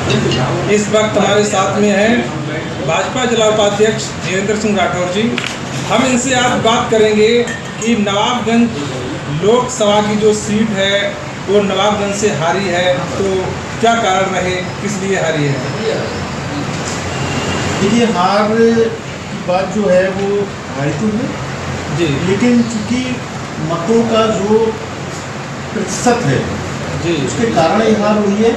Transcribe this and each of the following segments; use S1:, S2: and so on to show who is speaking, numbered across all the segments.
S1: इस वक्त हमारे साथ में है भाजपा जिला उपाध्यक्ष वीरेंद्र सिंह राठौर जी। हम इनसे आज बात करेंगे कि नवाबगंज लोकसभा की जो सीट है वो नवाबगंज से हारी है, तो क्या कारण रहे, किस लिए हारी है?
S2: देखिए, हार की बात जो है वो हारी तो है
S1: जी,
S2: लेकिन चूंकि मतों का जो प्रतिशत है
S1: जी,
S2: उसके कारण ये हार हुई है।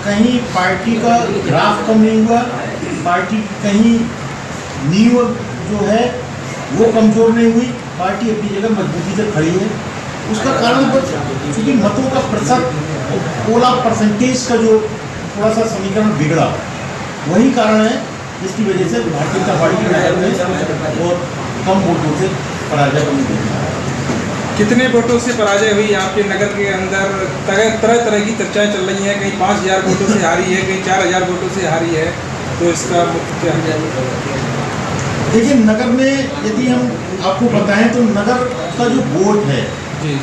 S2: कहीं पार्टी का ग्राफ कम नहीं हुआ, पार्टी की कहीं नींव जो है वो कमजोर नहीं हुई, पार्टी अपनी जगह मजबूती से खड़ी है। उसका कारण बस चूँकि मतों का प्रतिशत पोला परसेंटेज का जो थोड़ा सा समीकरण बिगड़ा, वही कारण है जिसकी वजह से भारतीय जनता पार्टी के नगर में और कम वोटों से पराजय कम हुई।
S1: कितने वोटों से पराजय हुई आपके नगर के अंदर? तरह तरह की चर्चाएं चल रही हैं, कहीं 5,000 वोटों से हारी है, कहीं 4,000 वोटों से हारी है, तो इसका क्या है?
S2: देखिए, नगर में यदि हम आपको बताएं तो नगर का जो वोट है
S1: जी,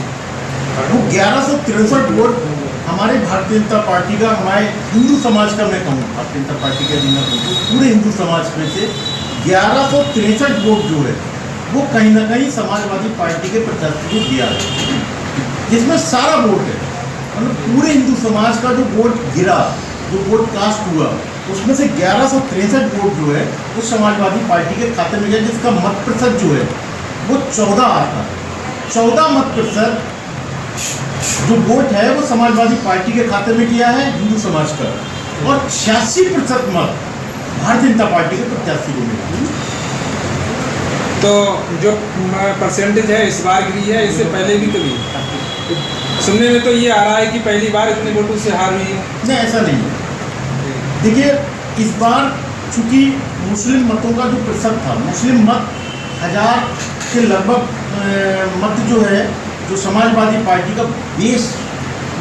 S2: वो 1163 वोट हमारे भारतीय जनता पार्टी का, हमारे हिंदू समाज का, मैं कहूँ भारतीय जनता पार्टी के जिला पूरे हिंदू समाज में से 1163 वोट जो है वो कहीं ना कहीं समाजवादी पार्टी के प्रत्याशी को दिया है, जिसमें सारा वोट है। मतलब पूरे हिंदू समाज का जो वोट गिरा, जो वोट कास्ट हुआ, उसमें से 1163 वोट जो है वो समाजवादी पार्टी के खाते में गया, जिसका मत प्रतिशत जो है वो 14 आता है। 14 मत प्रतिशत जो वोट है वो समाजवादी पार्टी के खाते में किया है हिंदू समाज का, और 86% मत भारतीय जनता पार्टी के प्रत्याशी को मिला।
S1: तो जो परसेंटेज है इस बार गिरी है, इससे पहले भी कभी सुनने में तो ये आ रहा है कि पहली बार इतने वोटों से हार हुई है।
S2: नहीं, ऐसा नहीं है। देखिए, इस बार चूंकि मुस्लिम मतों का जो प्रतिशत था, मुस्लिम मत 1000 के लगभग मत जो है, जो समाजवादी पार्टी का बेस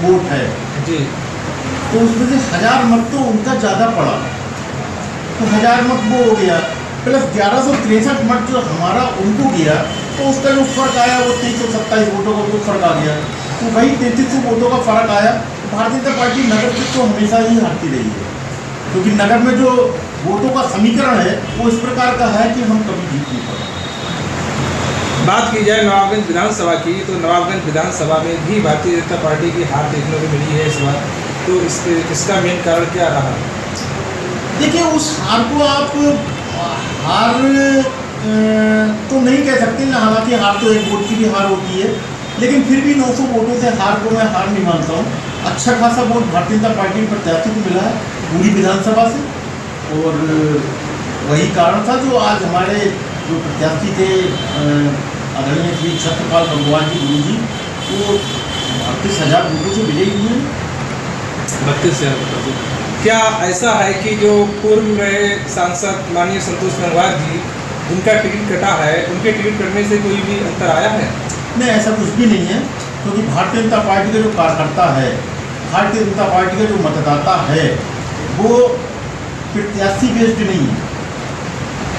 S2: वोट है
S1: जी,
S2: तो उसमें से 1000 मत तो उनका ज़्यादा पड़ा, तो 1000 मत वो हो गया, प्लस 1163 मत जो हमारा उनको गया, तो उसका जो फर्क आया वो 327 वोटों का वो फर्क आ गया। तो वही 3300 वोटों का फर्क आया। तो भारतीय जनता पार्टी नगर से तो हमेशा ही हारती रही है, क्योंकि नगर में जो वोटों का समीकरण है वो इस प्रकार का है कि हम कभी जीत नहीं पाते।
S1: बात की जाए नवाबगंज विधानसभा की, तो नवाबगंज विधानसभा में भी भारतीय जनता पार्टी की हार देखने को मिली है इस बार, तो इसका मेन कारण क्या रहा?
S2: देखिए, उस हार को आप हार तो नहीं कह सकते, हालांकि हार तो एक वोट की भी हार होती है, लेकिन फिर भी 900 वोटों से हार को मैं हार नहीं मानता हूँ। अच्छा खासा वोट भारतीय जनता पार्टी के प्रत्याशी को मिला है पूरी विधानसभा से, और वही कारण था जो आज हमारे जो प्रत्याशी थे आदरणीय श्री छत्रपाल भगवान जी गुरु जी, वो 38,000 वोटों से विजयी हुए हैं।
S1: 32,000 वोटों। क्या ऐसा है कि जो पूर्व में सांसद माननीय संतोष गंगवार जी, उनका टिकट कटा है, उनके टिकट कटने से कोई भी अंतर आया है?
S2: नहीं, ऐसा कुछ भी नहीं है, क्योंकि भारतीय जनता पार्टी का जो कार्यकर्ता है, भारतीय जनता पार्टी का जो मतदाता है, वो प्रत्याशी बेस्ड नहीं है।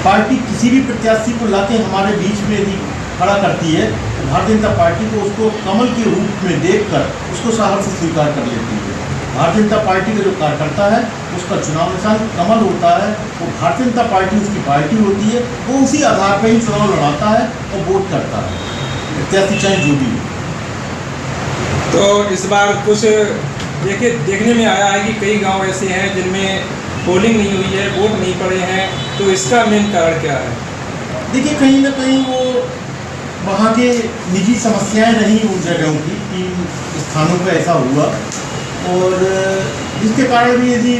S2: पार्टी किसी भी प्रत्याशी को लाके हमारे बीच में यदि खड़ा करती है तो भारतीय जनता पार्टी को उसको कमल के रूप में देखकर उसको साहब से स्वीकार कर लेती है। भारतीय जनता पार्टी का जो कार्यकर्ता है उसका चुनाव निशान कमल होता है, वो भारतीय जनता पार्टी उसकी पार्टी होती है, वो उसी आधार पर ही चुनाव लड़ाता है और वोट करता है, प्रत्याशी चाहे जो भी हो।
S1: तो इस बार कुछ देखने में आया है कि कई गांव ऐसे हैं जिनमें पोलिंग नहीं हुई है, वोट नहीं पड़े हैं, तो इसका मेन कारण क्या है?
S2: देखिए, कहीं ना कहीं वो वहाँ के निजी समस्याएं रहीं उन जगहों की, कि स्थानों पर ऐसा हुआ, और जिसके कारण भी यदि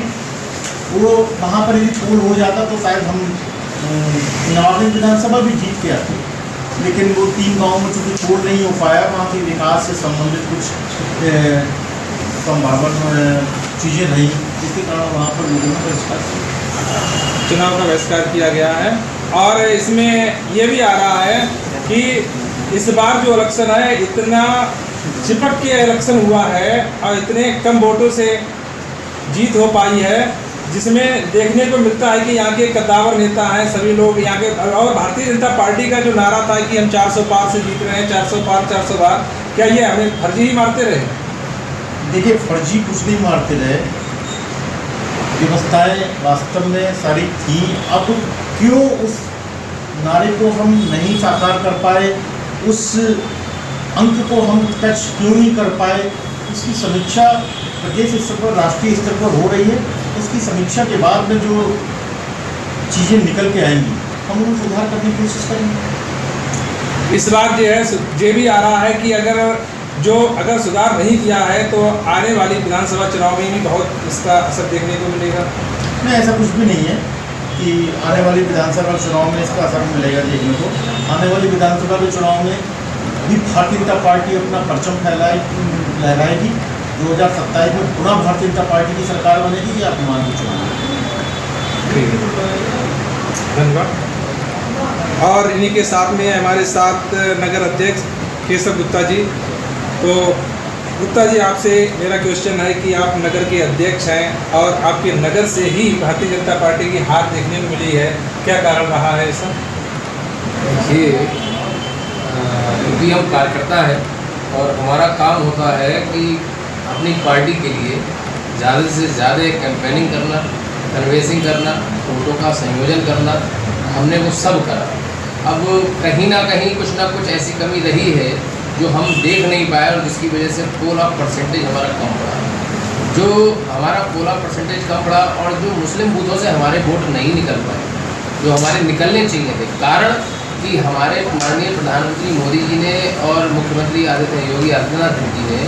S2: वो वहाँ पर यदि पोल हो जाता तो शायद हम नवाबगंज विधानसभा भी जीत के आते, लेकिन वो 3 गाँव में चूँकि पोल नहीं हो पाया, वहाँ के विकास से संबंधित कुछ संभावना चीज़ें रहीं, जिसके कारण वहाँ पर लोगों ने बहिष्कार किया,
S1: चुनाव का बहिष्कार किया गया है। और इसमें ये भी आ रहा है कि इस बार जो इलेक्शन है इतना चिपक के इलेक्शन हुआ है और इतने कम वोटों से जीत हो पाई है, जिसमें देखने को मिलता है कि यहाँ के कद्दावर नेता हैं सभी लोग यहाँ के, और भारतीय जनता पार्टी का जो नारा था कि हम 400 पार से जीत रहे हैं, 400 पार 400 पार, क्या ये हमें फर्जी ही मारते रहे?
S2: देखिए, फर्जी कुछ नहीं मारते रहे, व्यवस्थाएं वास्तव में सारी थी, अब क्यों उस नारे को हम नहीं साकार कर पाए, उस अंक को हम टच क्यों नहीं कर पाए, इसकी समीक्षा प्रदेश स्तर पर, राष्ट्रीय स्तर पर हो रही है। उसकी समीक्षा के बाद में जो चीज़ें निकल के आएंगी हम उनको सुधार करने की कोशिश करेंगे।
S1: इस बार जो है ये भी आ रहा है कि अगर सुधार नहीं किया है तो आने वाली विधानसभा चुनाव में भी बहुत इसका असर देखने को मिलेगा।
S2: नहीं, ऐसा कुछ भी नहीं है कि आने वाली विधानसभा चुनाव में इसका असर मिलेगा देखने को। आने वाली विधानसभा के चुनाव में भी भारतीय जनता पार्टी अपना परचम लहराएगी। 2027 में पुनः भारतीय जनता पार्टी की सरकार बनेगी, या अपमान की चुनाव।
S1: धन्यवाद। और इन्हीं के साथ में हमारे साथ नगर अध्यक्ष केशव गुप्ता जी। तो गुप्ता जी, आपसे मेरा क्वेश्चन है कि आप नगर के अध्यक्ष हैं और आपके नगर से ही भारतीय जनता पार्टी की हार देखने को मिली है, क्या कारण रहा है ऐसा?
S3: देखिए, क्योंकि हम कार्यकर्ता हैं और हमारा काम होता है कि अपनी पार्टी के लिए ज़्यादा से ज़्यादा कैंपेनिंग करना, कन्वेंसिंग करना, वोटों का संयोजन करना, हमने वो सब करा। अब कहीं ना कुछ ऐसी कमी रही है जो हम देख नहीं पाए और जिसकी वजह से पोल ऑफ परसेंटेज हमारा कम पड़ा। जो हमारा पोल ऑफ परसेंटेज कम पड़ा और जो मुस्लिम बूथों से हमारे वोट नहीं निकल पाए, जो हमारे निकलने चाहिए थे, कारण कि हमारे माननीय प्रधानमंत्री मोदी जी ने और मुख्यमंत्री योगी आदित्यनाथ जी ने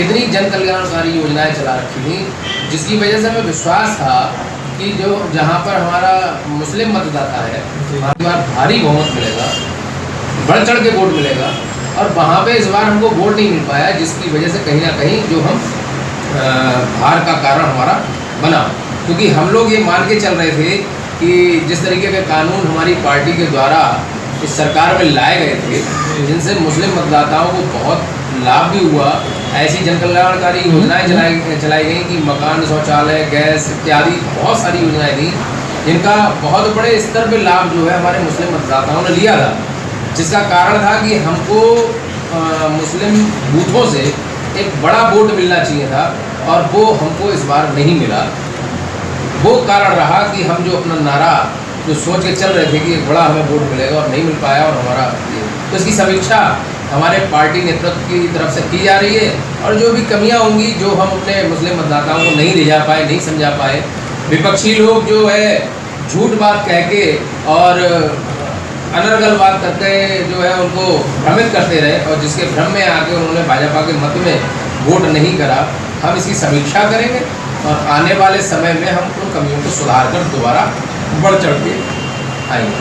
S3: इतनी जन कल्याणकारी योजनाएं चला रखी थी, जिसकी वजह से हमें विश्वास था कि जो जहाँ पर हमारा मुस्लिम मतदाता है वहाँ भारी बहुमत मिलेगा, बढ़ चढ़ के वोट मिलेगा। और वहाँ पे इस बार हमको वोट नहीं मिल पाया, जिसकी वजह से कहीं ना कहीं जो हम हार का कारण हमारा बना। क्योंकि हम लोग ये मान के चल रहे थे कि जिस तरीके के कानून हमारी पार्टी के द्वारा इस सरकार में लाए गए थे, जिनसे मुस्लिम मतदाताओं को बहुत लाभ भी हुआ, ऐसी जन कल्याणकारी योजनाएँ चलाई गई कि मकान, शौचालय, गैस इत्यादि बहुत सारी योजनाएँ थी, जिनका बहुत बड़े स्तर पे लाभ जो है हमारे मुस्लिम मतदाताओं ने लिया था। जिसका कारण था कि हमको मुस्लिम बूथों से एक बड़ा वोट मिलना चाहिए था और वो हमको इस बार नहीं मिला। वो कारण रहा कि हम जो अपना नारा जो सोच के चल रहे थे कि एक बड़ा हमें वोट मिलेगा और नहीं मिल पाया, और हमारा तो इसकी समीक्षा हमारे पार्टी नेतृत्व की तरफ से की जा रही है। और जो भी कमियां होंगी जो हम अपने मुस्लिम मतदाताओं को नहीं ले जा पाए, नहीं समझा पाए, विपक्षी लोग जो है झूठ बात कह के और अनर्गल बात करके जो है उनको भ्रमित करते रहे, और जिसके भ्रम में आके उन्होंने भाजपा के मत में वोट नहीं करा। हम इसकी समीक्षा करेंगे और आने वाले समय में हम उन कमियों को सुधार कर दोबारा बढ़ चढ़ के आएंगे।